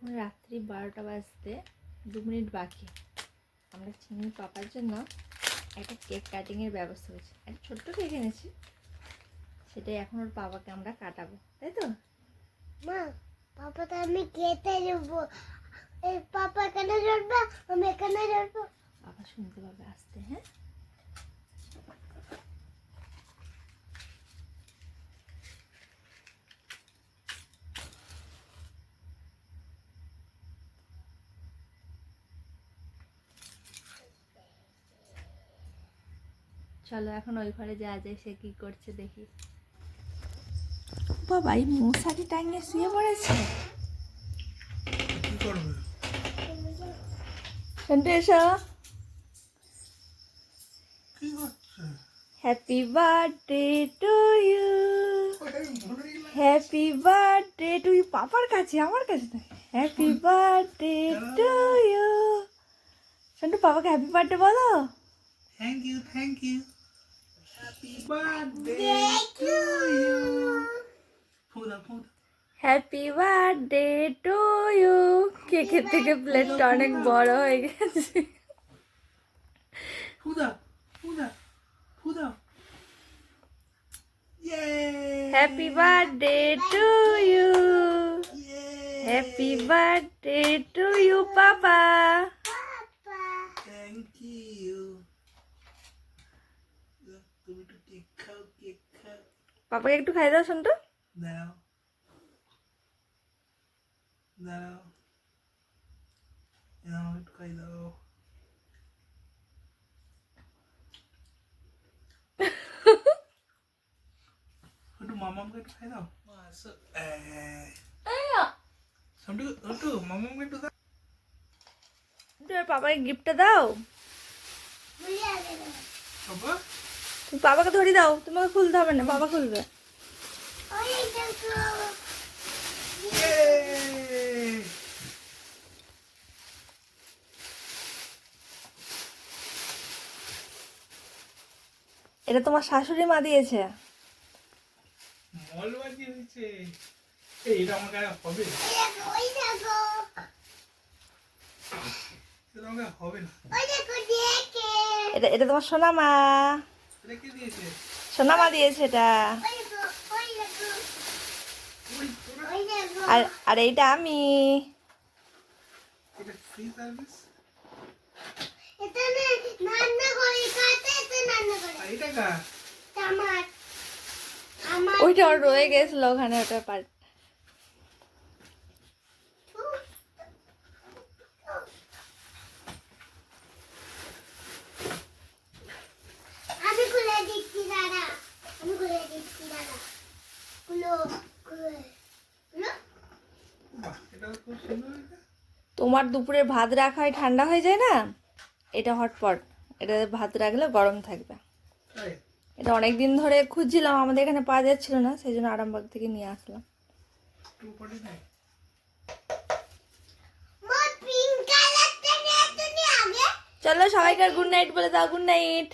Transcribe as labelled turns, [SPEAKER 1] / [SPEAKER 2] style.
[SPEAKER 1] এখন রাত্রি 12টা বাজতে 2 মিনিট বাকি। আমরা চিনি পাপার জন্য একটা কেক কাটিংয়ের ব্যবস্থা করেছি। একটা ছোট্ট কেক এনেছি, সেটাই এখন ওর পাপাকে আমরা কাটাবো, তাই তো?
[SPEAKER 2] মা, পাপাকে আমি কেটে দেবো। এই পাপা এখানে ধরবে, আমি এখানে ধরবো।
[SPEAKER 1] পাপা শুনতে পাবে আসতে। হ্যাঁ, চলো এখন ওই ঘরে যাওয়া যায়, সে কি করছে দেখি। বাবা এই মশারি টাঙিয়ে শুয়ে পড়েছে।
[SPEAKER 3] কি করবে?
[SPEAKER 1] শুনতে এসো।
[SPEAKER 3] কি করছে?
[SPEAKER 1] Happy birthday to you, happy birthday to you. পাপার কাছে, আমার কাছে না। Happy birthday to you. Santu পাপাকে হ্যাপি বার্থডে বলো।
[SPEAKER 3] Thank you, thank you. Happy birthday to you. ফুদা ফুদা।
[SPEAKER 1] Happy birthday to you. কেকের থেকে প্লেটটা অনেক বড় হয়ে গেছে।
[SPEAKER 3] ফুদা ফুদা ফুদা। ইয়ে।
[SPEAKER 1] Happy birthday to you, happy birthday to you papa.
[SPEAKER 3] Thank you. তুমি তো কেক খাও, কেক খাও।
[SPEAKER 1] পাপাকে একটু খাই দাও সন্টু।
[SPEAKER 3] দাও দাও, এনাও একটু খাই দাও। একটু মামামকে একটু খাই দাও। সন্টু সন্টু মামামকে একটু দাও।
[SPEAKER 1] পাপাকে গিফটটা দাও।
[SPEAKER 3] বাবা
[SPEAKER 1] তুমি পাপাকে ধরে দাও, তোমাকে খুলতে হবে না, বাবা খুলবে। এটা তোমার শাশুড়ি মা দিয়েছে।
[SPEAKER 3] মলবাজি হয়েছে। এটা আমার গায়ে হবে, এটা আমার গায়ে হবে না।
[SPEAKER 1] এটা এটা তোমার সোনা মা,
[SPEAKER 3] এটা কে দিয়েছে?
[SPEAKER 1] সোনা মা দিয়েছে এটা। আর আর এইটা আমি।
[SPEAKER 3] এটা ফ্রি সার্ভিস। আর এটা কার?
[SPEAKER 1] ওইটা ওর রয়ে গেছিল ওখানে, ওটা পার।
[SPEAKER 2] আমি খুলে দিচ্ছি দাদা, আমি খুলে দিচ্ছি দাদা। খুলো খুলো খুলো।
[SPEAKER 3] বাহ, এটা তো খুব সুন্দর হয়েছে।
[SPEAKER 1] তোমার দুপুরে ভাত রাখা হয় ঠান্ডা হয়ে যায় না, এটা হটপট, এটা ভাত রাখলে গরম থাকবে।
[SPEAKER 3] তাই
[SPEAKER 1] এটা অনেক দিন ধরে খুঁজছিলাম, আমাদের এখানে পাওয়া যাচ্ছিল না, সেই জন্য আরামবাগ থেকে নিয়ে আসলাম।
[SPEAKER 3] টু পটি নাই।
[SPEAKER 2] মা পিঙ্ক কালারটা নিয়ে তুমি আগে।
[SPEAKER 1] চলো সবাইকার গুড নাইট বলে দাও। Good night.